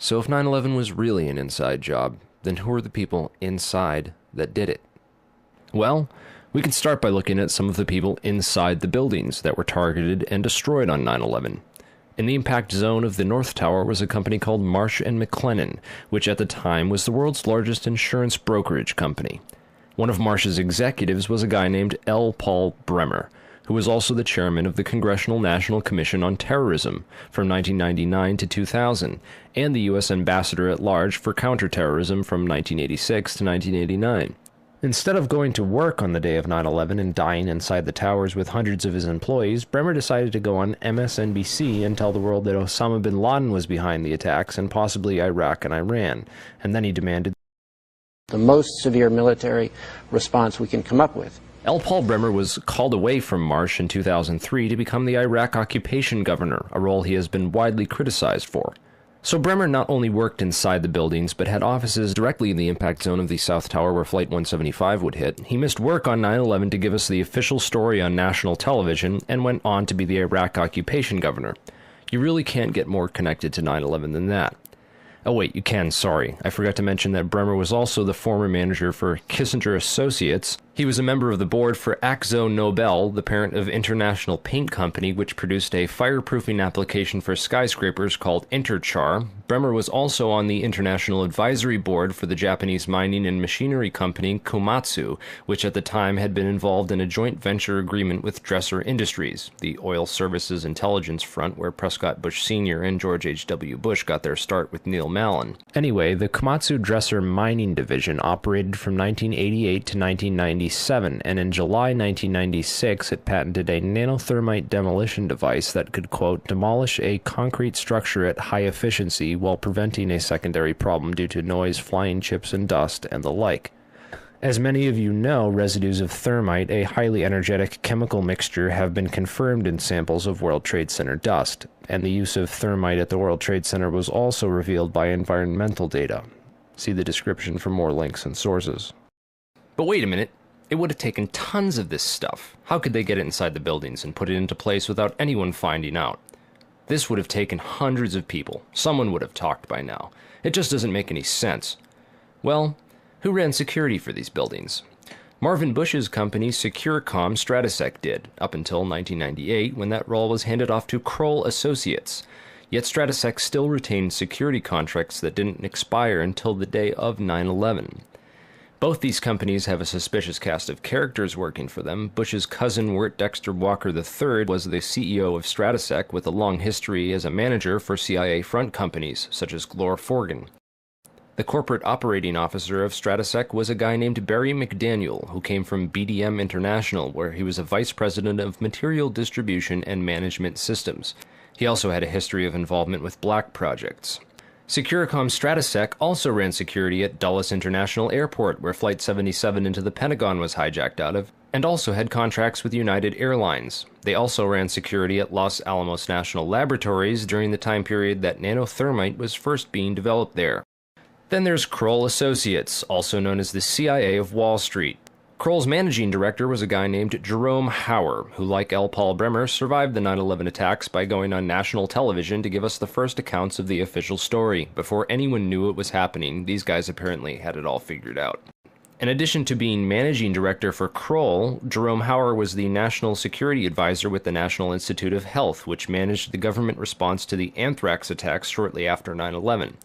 So if 9/11 was really an inside job, then who are the people inside that did it? Well, we can start by looking at some of the people inside the buildings that were targeted and destroyed on 9/11. In the impact zone of the North Tower was a company called Marsh & McLennan, which at the time was the world's largest insurance brokerage company. One of Marsh's executives was a guy named L. Paul Bremer, who was also the chairman of the Congressional National Commission on Terrorism from 1999 to 2000, and the U.S. Ambassador at Large for Counterterrorism from 1986 to 1989. Instead of going to work on the day of 9/11 and dying inside the towers with hundreds of his employees, Bremer decided to go on MSNBC and tell the world that Osama bin Laden was behind the attacks and possibly Iraq and Iran, and then he demanded the most severe military response we can come up with. L. Paul Bremer was called away from Marsh in 2003 to become the Iraq occupation governor, a role he has been widely criticized for. So Bremer not only worked inside the buildings, but had offices directly in the impact zone of the South Tower where Flight 175 would hit. He missed work on 9/11 to give us the official story on national television, and went on to be the Iraq occupation governor. You really can't get more connected to 9/11 than that. Oh wait, you can, sorry. I forgot to mention that Bremer was also the former manager for Kissinger Associates. He was a member of the board for Akzo Nobel, the parent of International Paint Company, which produced a fireproofing application for skyscrapers called Interchar. Bremer was also on the International Advisory Board for the Japanese mining and machinery company Komatsu, which at the time had been involved in a joint venture agreement with Dresser Industries, the oil services intelligence front where Prescott Bush Sr. and George H.W. Bush got their start with Neil Malin. Anyway, the Komatsu Dresser mining division operated from 1988 to 1997, and in July 1996 it patented a nanothermite demolition device that could, quote, demolish a concrete structure at high efficiency while preventing a secondary problem due to noise, flying chips and dust, and the like. As many of you know, residues of thermite, a highly energetic chemical mixture, have been confirmed in samples of World Trade Center dust, and the use of thermite at the World Trade Center was also revealed by environmental data. See the description for more links and sources. But wait a minute. It would have taken tons of this stuff. How could they get it inside the buildings and put it into place without anyone finding out? This would have taken hundreds of people. Someone would have talked by now. It just doesn't make any sense. Well, who ran security for these buildings? Marvin Bush's company Securacom Stratesec did, up until 1998, when that role was handed off to Kroll Associates. Yet Stratesec still retained security contracts that didn't expire until the day of 9/11. Both these companies have a suspicious cast of characters working for them. Bush's cousin, Wirt Dexter Walker III, was the CEO of Stratesec with a long history as a manager for CIA front companies, such as Glor Forgan. The corporate operating officer of Stratesec was a guy named Barry McDaniel, who came from BDM International, where he was a vice president of material distribution and management systems. He also had a history of involvement with black projects. Securacom Stratesec also ran security at Dulles International Airport, where Flight 77 into the Pentagon was hijacked out of, and also had contracts with United Airlines. They also ran security at Los Alamos National Laboratories during the time period that nanothermite was first being developed there. Then there's Kroll Associates, also known as the CIA of Wall Street. Kroll's managing director was a guy named Jerome Hauer, who, like L. Paul Bremer, survived the 9/11 attacks by going on national television to give us the first accounts of the official story. Before anyone knew it was happening, these guys apparently had it all figured out. In addition to being managing director for Kroll, Jerome Hauer was the national security advisor with the National Institute of Health, which managed the government response to the anthrax attacks shortly after 9/11.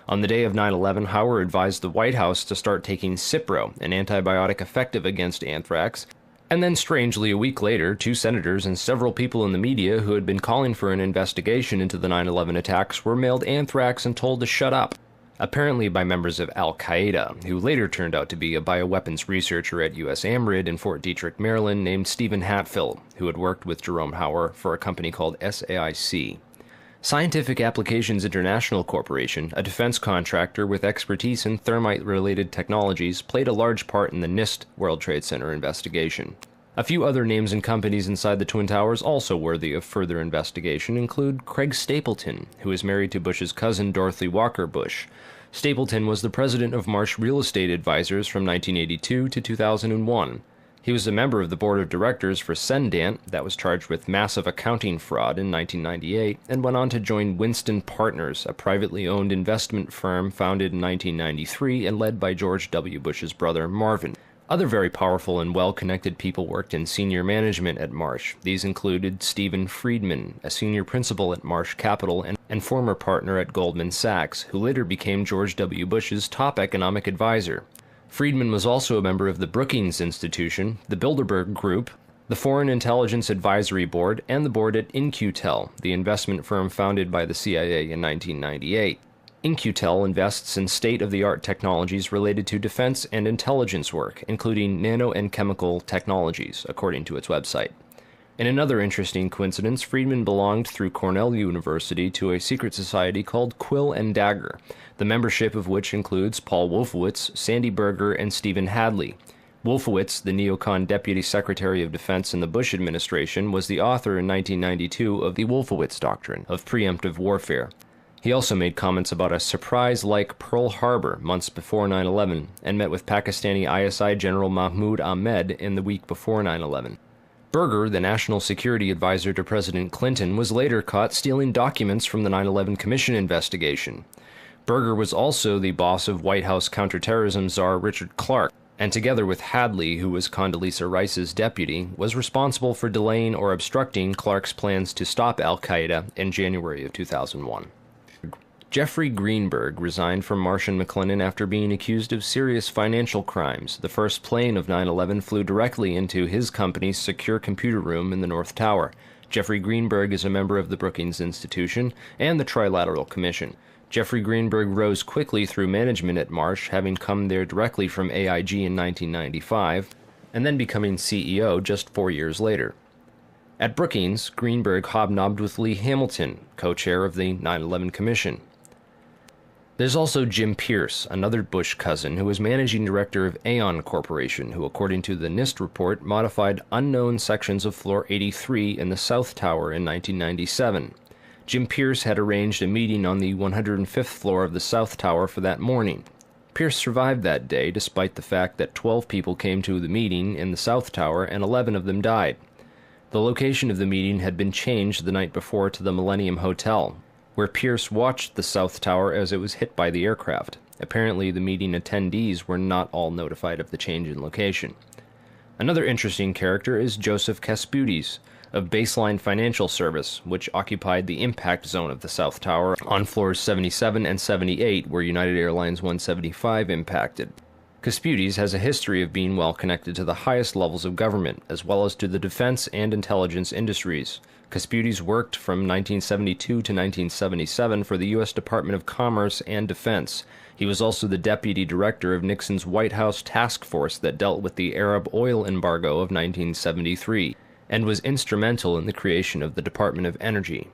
On the day of 9/11, Hauer advised the White House to start taking Cipro, an antibiotic effective against anthrax, and then strangely a week later, 2 senators and several people in the media who had been calling for an investigation into the 9/11 attacks were mailed anthrax and told to shut up, apparently by members of Al-Qaeda, who later turned out to be a bioweapons researcher at U.S. AMRID in Fort Detrick, Maryland, named Stephen Hatfill, who had worked with Jerome Hauer for a company called SAIC. Scientific Applications International Corporation, a defense contractor with expertise in thermite-related technologies, played a large part in the NIST World Trade Center investigation. A few other names and companies inside the Twin Towers also worthy of further investigation include Craig Stapleton, who is married to Bush's cousin Dorothy Walker Bush. Stapleton was the president of Marsh Real Estate Advisors from 1982 to 2001. He was a member of the board of directors for Cendant, that was charged with massive accounting fraud in 1998, and went on to join Winston Partners, a privately owned investment firm founded in 1993 and led by George W. Bush's brother Marvin. Other very powerful and well-connected people worked in senior management at Marsh. These included Stephen Friedman, a senior principal at Marsh Capital and former partner at Goldman Sachs, who later became George W. Bush's top economic advisor. Friedman was also a member of the Brookings Institution, the Bilderberg Group, the Foreign Intelligence Advisory Board, and the board at In-Q-Tel, the investment firm founded by the CIA in 1998. In-Q-Tel invests in state-of-the-art technologies related to defense and intelligence work, including nano and chemical technologies, according to its website. In another interesting coincidence, Friedman belonged through Cornell University to a secret society called Quill and Dagger, the membership of which includes Paul Wolfowitz, Sandy Berger, and Stephen Hadley. Wolfowitz, the neocon Deputy Secretary of Defense in the Bush administration, was the author in 1992 of the Wolfowitz Doctrine of preemptive warfare. He also made comments about a surprise-like Pearl Harbor months before 9/11 and met with Pakistani ISI General Mahmoud Ahmed in the week before 9/11. Berger, the national security advisor to President Clinton, was later caught stealing documents from the 9/11 Commission investigation. Berger was also the boss of White House counterterrorism czar Richard Clarke, and together with Hadley, who was Condoleezza Rice's deputy, was responsible for delaying or obstructing Clarke's plans to stop al-Qaeda in January of 2001. Jeffrey Greenberg resigned from Marsh & McLennan after being accused of serious financial crimes. The first plane of 9/11 flew directly into his company's secure computer room in the North Tower. Jeffrey Greenberg is a member of the Brookings Institution and the Trilateral Commission. Jeffrey Greenberg rose quickly through management at Marsh, having come there directly from AIG in 1995, and then becoming CEO just 4 years later. At Brookings, Greenberg hobnobbed with Lee Hamilton, co-chair of the 9/11 Commission. There's also Jim Pierce, another Bush cousin, who was managing director of Aon Corporation, who, according to the NIST report, modified unknown sections of Floor 83 in the South Tower in 1997. Jim Pierce had arranged a meeting on the 105th floor of the South Tower for that morning. Pierce survived that day, despite the fact that 12 people came to the meeting in the South Tower and 11 of them died. The location of the meeting had been changed the night before to the Millennium Hotel, where Pierce watched the South Tower as it was hit by the aircraft. Apparently, the meeting attendees were not all notified of the change in location. Another interesting character is Joseph Kasputis, of Baseline Financial Service, which occupied the impact zone of the South Tower on floors 77 and 78, where United Airlines 175 impacted. Kasputis has a history of being well connected to the highest levels of government, as well as to the defense and intelligence industries. Kasputis worked from 1972 to 1977 for the U.S. Department of Commerce and Defense. He was also the deputy director of Nixon's White House task force that dealt with the Arab oil embargo of 1973, and was instrumental in the creation of the Department of Energy.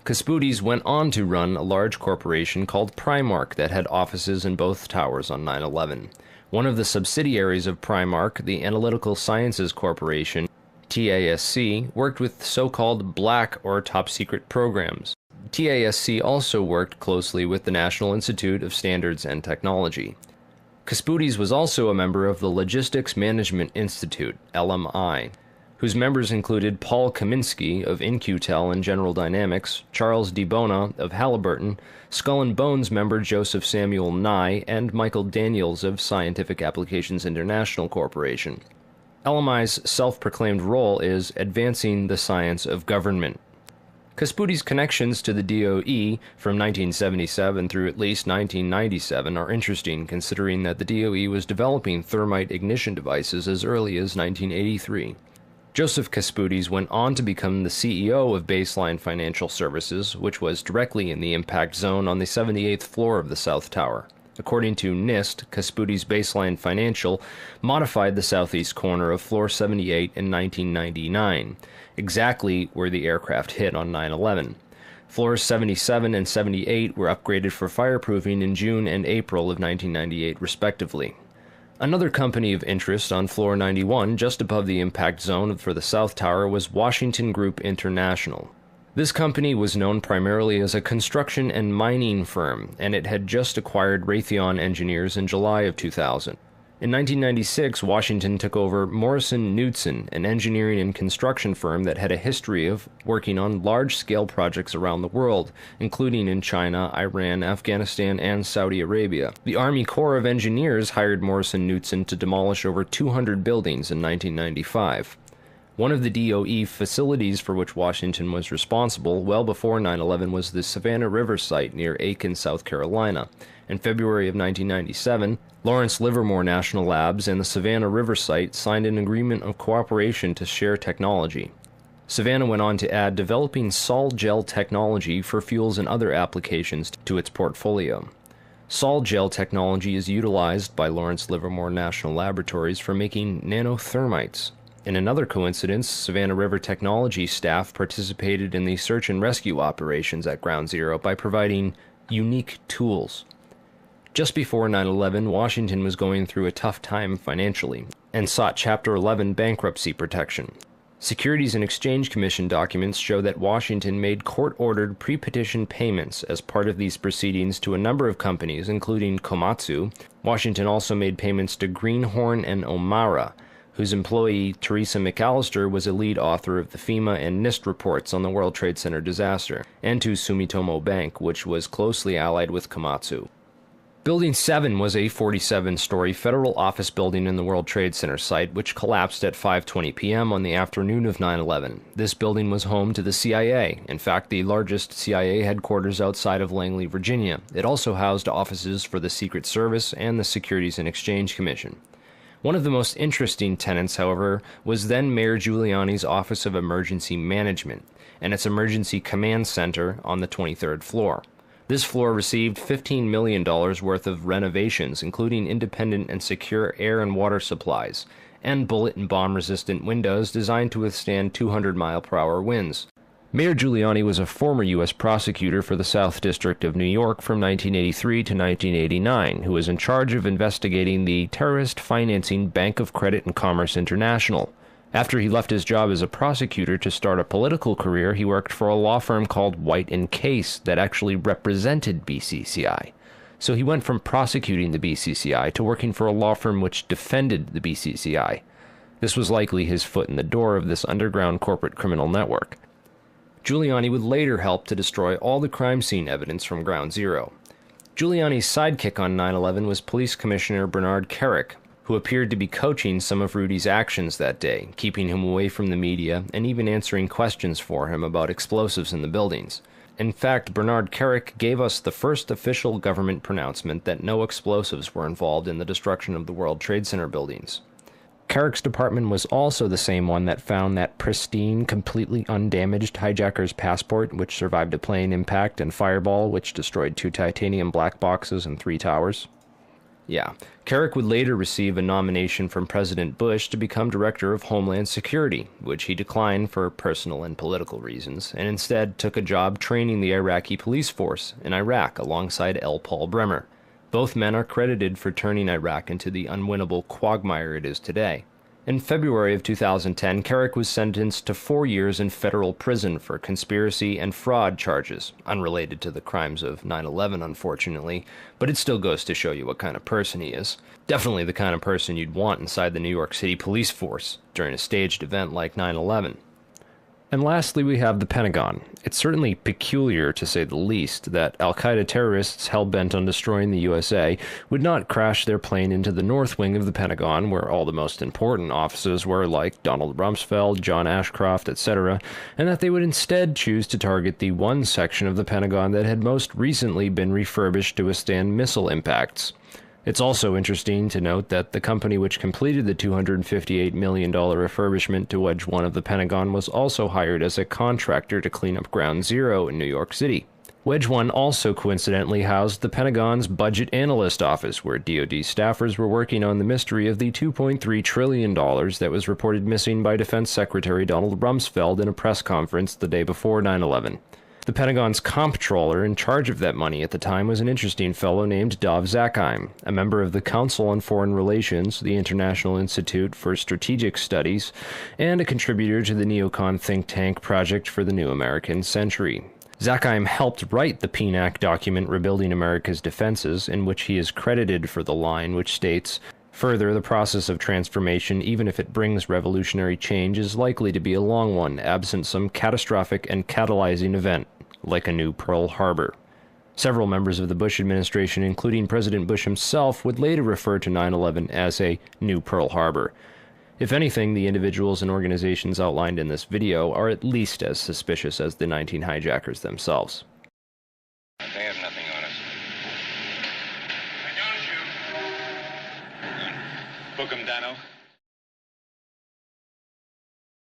Kasputis went on to run a large corporation called Primark that had offices in both towers on 9/11. One of the subsidiaries of Primark, the Analytical Sciences Corporation, TASC, worked with so-called black or top-secret programs. TASC also worked closely with the National Institute of Standards and Technology. Kasputis was also a member of the Logistics Management Institute, LMI, whose members included Paul Kaminsky of In-Q-Tel and General Dynamics, Charles DiBona of Halliburton, Skull and Bones member Joseph Samuel Nye, and Michael Daniels of Scientific Applications International Corporation. LMI's self-proclaimed role is advancing the science of government. Kasputis' connections to the DOE from 1977 through at least 1997 are interesting, considering that the DOE was developing thermite ignition devices as early as 1983. Joseph Kasputis went on to become the CEO of Baseline Financial Services, which was directly in the impact zone on the 78th floor of the South Tower. According to NIST, Kasputis' Baseline Financial modified the southeast corner of Floor 78 in 1999, exactly where the aircraft hit on 9/11. Floors 77 and 78 were upgraded for fireproofing in June and April of 1998, respectively. Another company of interest on Floor 91, just above the impact zone for the South Tower, was Washington Group International. This company was known primarily as a construction and mining firm, and it had just acquired Raytheon Engineers in July of 2000. In 1996, Washington took over Morrison Knudsen, an engineering and construction firm that had a history of working on large-scale projects around the world, including in China, Iran, Afghanistan, and Saudi Arabia. The Army Corps of Engineers hired Morrison Knudsen to demolish over 200 buildings in 1995. One of the DOE facilities for which Washington was responsible well before 9/11 was the Savannah River site near Aiken, South Carolina. In February of 1997, Lawrence Livermore National Labs and the Savannah River site signed an agreement of cooperation to share technology. Savannah went on to add developing sol gel technology for fuels and other applications to its portfolio. Sol gel technology is utilized by Lawrence Livermore National Laboratories for making nanothermites. In another coincidence, Savannah River Technology staff participated in the search and rescue operations at Ground Zero by providing unique tools. Just before 9/11, Washington was going through a tough time financially and sought Chapter 11 bankruptcy protection. Securities and Exchange Commission documents show that Washington made court-ordered pre-petition payments as part of these proceedings to a number of companies, including Komatsu. Washington also made payments to Greenhorn and Omara, whose employee, Teresa McAllister, was a lead author of the FEMA and NIST reports on the World Trade Center disaster, and to Sumitomo Bank, which was closely allied with Komatsu. Building 7 was a 47-story federal office building in the World Trade Center site, which collapsed at 5:20 p.m. on the afternoon of 9/11. This building was home to the CIA, in fact, the largest CIA headquarters outside of Langley, Virginia. It also housed offices for the Secret Service and the Securities and Exchange Commission. One of the most interesting tenants, however, was then Mayor Giuliani's Office of Emergency Management and its Emergency Command Center on the 23rd floor. This floor received $15 million worth of renovations, including independent and secure air and water supplies, and bullet and bomb-resistant windows designed to withstand 200-mile-per-hour winds. Mayor Giuliani was a former U.S. prosecutor for the South District of New York from 1983 to 1989, who was in charge of investigating the terrorist financing Bank of Credit and Commerce International. After he left his job as a prosecutor to start a political career, he worked for a law firm called White & Case that actually represented BCCI. So he went from prosecuting the BCCI to working for a law firm which defended the BCCI. This was likely his foot in the door of this underground corporate criminal network. Giuliani would later help to destroy all the crime scene evidence from Ground Zero. Giuliani's sidekick on 9/11 was Police Commissioner Bernard Kerik, who appeared to be coaching some of Rudy's actions that day, keeping him away from the media and even answering questions for him about explosives in the buildings. In fact, Bernard Kerik gave us the first official government pronouncement that no explosives were involved in the destruction of the World Trade Center buildings. Kerik's department was also the same one that found that pristine, completely undamaged hijacker's passport, which survived a plane impact and fireball, which destroyed 2 titanium black boxes and 3 towers. Yeah, Kerik would later receive a nomination from President Bush to become Director of Homeland Security, which he declined for personal and political reasons, and instead took a job training the Iraqi police force in Iraq alongside L. Paul Bremer. Both men are credited for turning Iraq into the unwinnable quagmire it is today. In February of 2010, Kerik was sentenced to 4 years in federal prison for conspiracy and fraud charges, unrelated to the crimes of 9/11, unfortunately, but it still goes to show you what kind of person he is. Definitely the kind of person you'd want inside the New York City police force during a staged event like 9/11. And lastly, we have the Pentagon. It's certainly peculiar, to say the least, that al-Qaeda terrorists hell-bent on destroying the USA would not crash their plane into the north wing of the Pentagon, where all the most important offices were, like Donald Rumsfeld, John Ashcroft, etc., and that they would instead choose to target the one section of the Pentagon that had most recently been refurbished to withstand missile impacts. It's also interesting to note that the company which completed the $258 million refurbishment to Wedge 1 of the Pentagon was also hired as a contractor to clean up Ground Zero in New York City. Wedge 1 also coincidentally housed the Pentagon's Budget Analyst Office, where DoD staffers were working on the mystery of the $2.3 trillion that was reported missing by Defense Secretary Donald Rumsfeld in a press conference the day before 9/11. The Pentagon's comptroller in charge of that money at the time was an interesting fellow named Dov Zakheim, a member of the Council on Foreign Relations, the International Institute for Strategic Studies, and a contributor to the neocon think tank Project for the New American Century. Zakheim helped write the PNAC document Rebuilding America's Defenses, in which he is credited for the line which states, Further, the process of transformation, even if it brings revolutionary change, is likely to be a long one, absent some catastrophic and catalyzing event, like a new Pearl Harbor. Several members of the Bush administration, including President Bush himself, would later refer to 9/11 as a new Pearl Harbor. If anything, the individuals and organizations outlined in this video are at least as suspicious as the 19 hijackers themselves. They have nothing on us. I don't shoot. Book 'em, Dano.